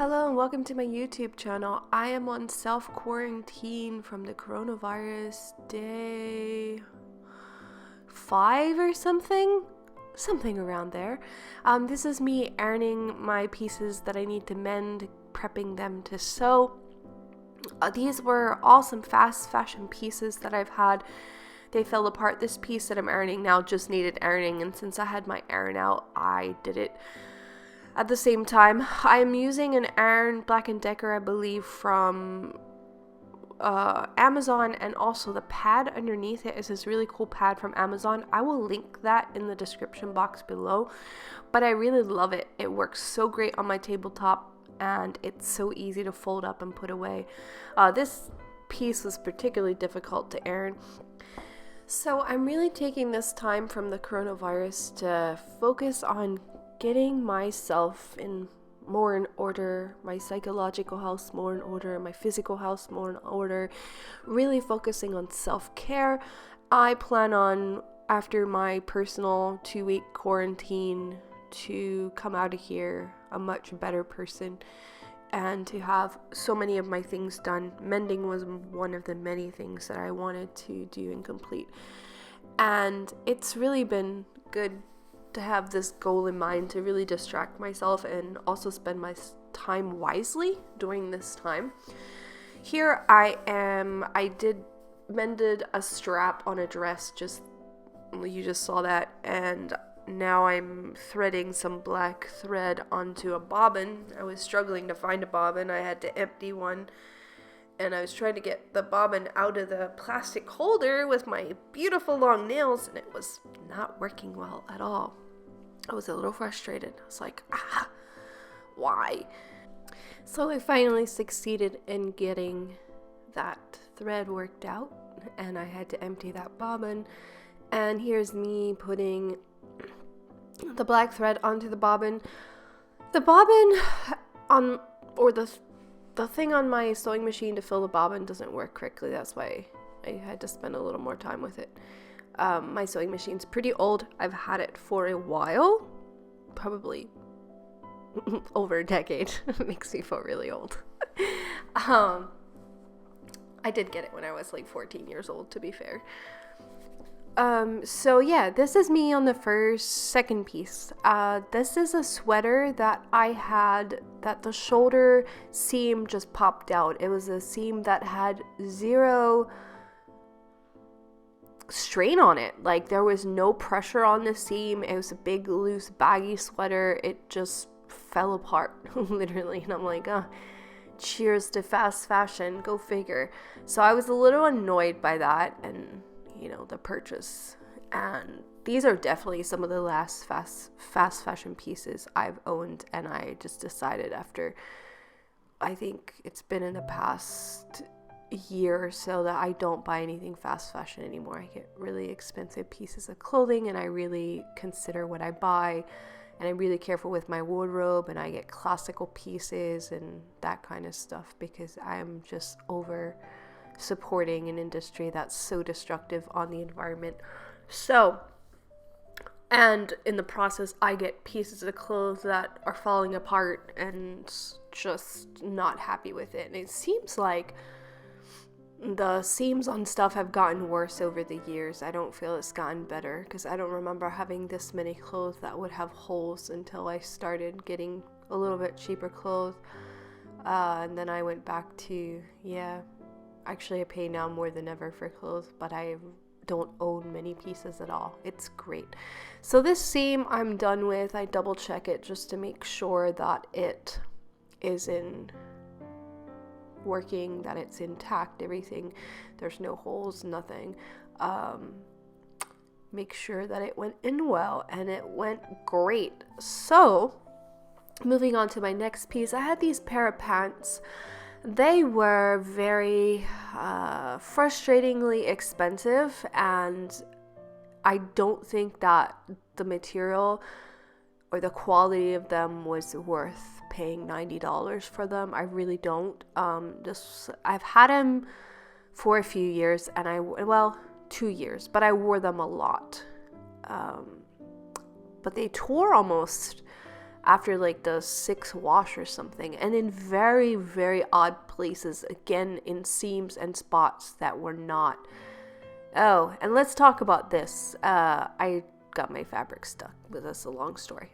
Hello and welcome to my YouTube channel. I am on self-quarantine from the coronavirus day 5 or something around there. This is me ironing my pieces that I need to mend, prepping them to sew. These were awesome fast fashion pieces that I've had. They fell apart. This piece that I'm ironing now just needed ironing, and since I had my iron out, I did it at the same time. I'm using an iron Black & Decker, I believe, from Amazon, and also the pad underneath it is this really cool pad from Amazon. I will link that in the description box below, but I really love it. It works so great on my tabletop, and it's so easy to fold up and put away. This piece was particularly difficult to iron. So I'm really taking this time from the coronavirus to focus on getting myself more in order, my psychological health more in order, my physical health more in order, really focusing on self-care. I plan on, after my personal 2-week quarantine, to come out of here a much better person and to have so many of my things done. Mending was one of the many things that I wanted to do and complete. And it's really been good to have this goal in mind, to really distract myself and also spend my time wisely during this time. Here I am. I mended a strap on a dress, you just saw that, and now I'm threading some black thread onto a bobbin. I was struggling to find a bobbin. I had to empty one, and I was trying to get the bobbin out of the plastic holder with my beautiful long nails, and it was not working well at all. I was a little frustrated. I was like, why? So I finally succeeded in getting that thread worked out, and I had to empty that bobbin. And here's me putting the black thread onto the bobbin. The bobbin the thing on my sewing machine to fill the bobbin doesn't work correctly. That's why I had to spend a little more time with it. My sewing machine's pretty old. I've had it for a while, probably over a decade. It makes me feel really old. I did get it when I was like 14 years old, to be fair. So yeah, this is me on the second piece. This is a sweater that I had that the shoulder seam just popped out. It was a seam that had zero strain on it. Like, there was no pressure on the seam. It was a big, loose, baggy sweater. It just fell apart, literally. And I'm like, cheers to fast fashion. Go figure. So I was a little annoyed by that and the purchase. And these are definitely some of the last fast fashion pieces I've owned, and I just decided after, I think it's been in the past year or so, that I don't buy anything fast fashion anymore. I get really expensive pieces of clothing, and I really consider what I buy, and I'm really careful with my wardrobe, and I get classical pieces and that kind of stuff, because I'm just over supporting an industry that's so destructive on the environment. So, and in the process, I get pieces of clothes that are falling apart and just not happy with it. And it seems like the seams on stuff have gotten worse over the years. I don't feel it's gotten better, because I don't remember having this many clothes that would have holes until I started getting a little bit cheaper clothes. And then I went back to, actually I pay now more than ever for clothes, but I don't own many pieces at all. It's great. So this seam I'm done with. I double check it just to make sure that it is working, that it's intact, everything. There's no holes, nothing. Make sure that it went in well, and it went great. So moving on to my next piece, I had these pair of pants. They were very frustratingly expensive, and I don't think that the material or the quality of them was worth paying $90 for them. I really don't. I've had them for a few years, and 2 years, but I wore them a lot. But they tore almost after like the 6th wash or something, and in very, very odd places, again in seams and spots that were not. Oh, and let's talk about this. I got my fabric stuck, but that's a long story.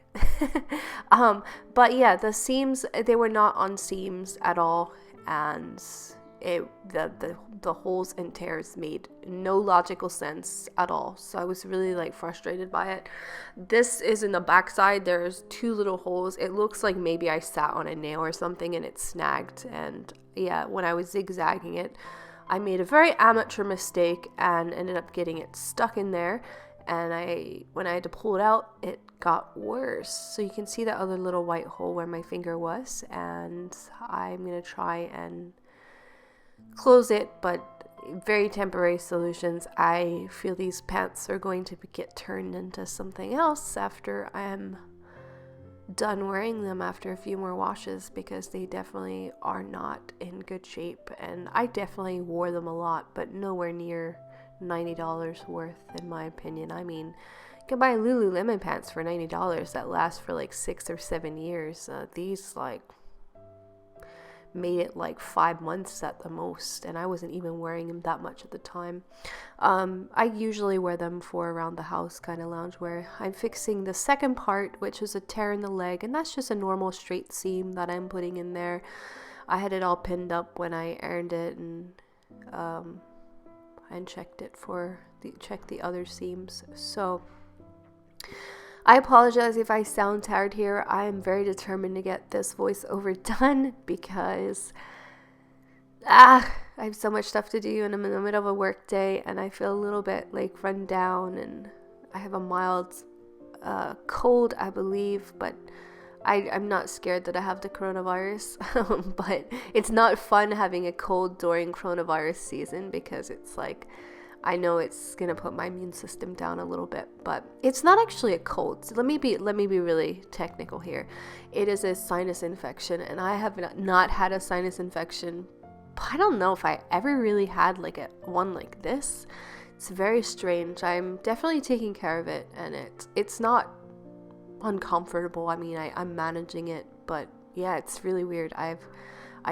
But yeah, the seams, they were not on seams at all, and the holes and tears made no logical sense at all. So I was really like frustrated by it. This is in the backside. There's 2 little holes. It looks like maybe I sat on a nail or something and it snagged. And yeah, when I was zigzagging it, I made a very amateur mistake and ended up getting it stuck in there. And when I had to pull it out, it got worse. So you can see that other little white hole where my finger was, and I'm gonna try and close it, but very temporary solutions. I feel these pants are going to get turned into something else after I am done wearing them after a few more washes, because they definitely are not in good shape. And I definitely wore them a lot, but nowhere near $90 worth, in my opinion. I mean, you can buy Lululemon pants for $90 that last for like 6 or 7 years. These like made it like 5 months at the most, and I wasn't even wearing them that much at the time. I usually wear them for around the house kind of loungewear. I'm fixing the second part, which is a tear in the leg, and that's just a normal straight seam that I'm putting in there. I had it all pinned up when I ironed it, and checked the other seams. So I apologize if I sound tired here. I am very determined to get this voiceover done, because I have so much stuff to do, and I'm in the middle of a work day, and I feel a little bit like run down, and I have a mild cold, I believe, but I'm not scared that I have the coronavirus. But it's not fun having a cold during coronavirus season, because it's like, I know it's gonna put my immune system down a little bit, but it's not actually a cold. So let me be really technical here. It is a sinus infection, and I have not had a sinus infection. I don't know if I ever really had like one like this. It's very strange. I'm definitely taking care of it, and it's not uncomfortable. I mean, I'm managing it, but yeah, it's really weird. I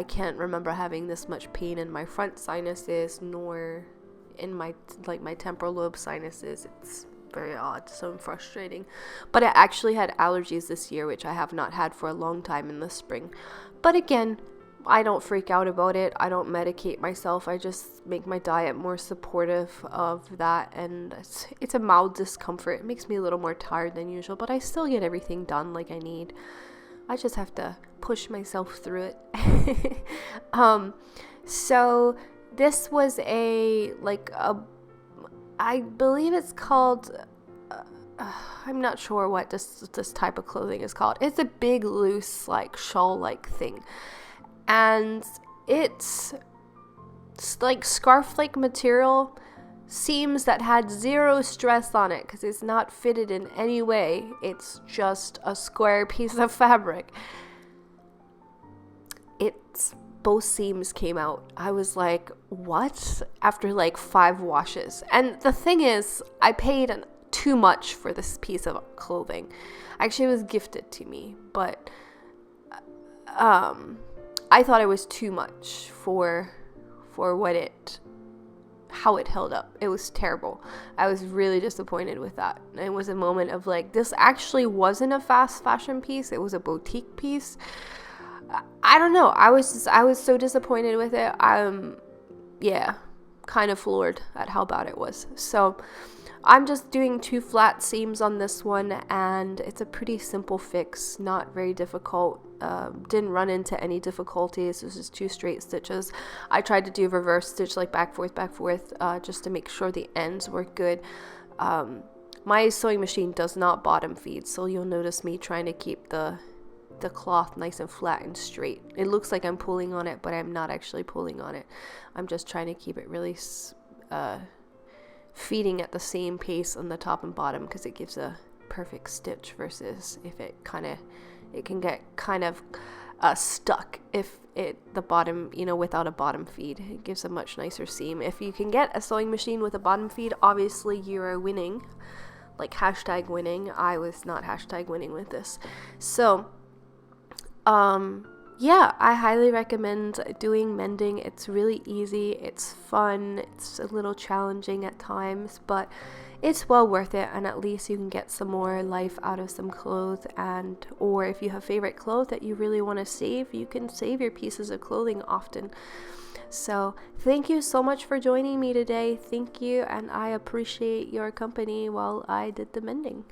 can't remember having this much pain in my front sinuses, nor in my temporal lobe sinuses. It's very odd, so frustrating. But I actually had allergies this year, which I have not had for a long time in the spring. But again, I don't freak out about it. I don't medicate myself. I just make my diet more supportive of that, and it's a mild discomfort. It makes me a little more tired than usual, but I still get everything done like I need. I just have to push myself through it. So this was I believe it's called, I'm not sure what this type of clothing is called. It's a big, loose, like shawl-like thing. And it's like scarf-like material, seams that had zero stress on it, because it's not fitted in any way. It's just a square piece of fabric. Both seams came out. I was like, what? After like 5 washes. And the thing is, I paid too much for this piece of clothing. Actually, it was gifted to me, but I thought it was too much for how it held up. It was terrible. I was really disappointed with that. It was a moment of like, this actually wasn't a fast fashion piece. It was a boutique piece. I don't know. I was so disappointed with it. Kind of floored at how bad it was. So I'm just doing 2 flat seams on this one, and it's a pretty simple fix, not very difficult. Didn't run into any difficulties. This is 2 straight stitches. I tried to do reverse stitch, like back forth, just to make sure the ends were good. My sewing machine does not bottom feed, so you'll notice me trying to keep the cloth nice and flat and straight. It looks like I'm pulling on it, but I'm not actually pulling on it. I'm just trying to keep it really feeding at the same pace on the top and bottom, because it gives a perfect stitch, versus if it can get kind of stuck if the bottom, without a bottom feed. It gives a much nicer seam. If you can get a sewing machine with a bottom feed, obviously you are winning. like hashtag winning. I was not hashtag winning with this. So yeah, I highly recommend doing mending. It's really easy, it's fun, it's a little challenging at times, but it's well worth it, and at least you can get some more life out of some clothes. And or if you have favorite clothes that you really want to save, you can save your pieces of clothing often. So thank you so much for joining me today. Thank you, and I appreciate your company while I did the mending.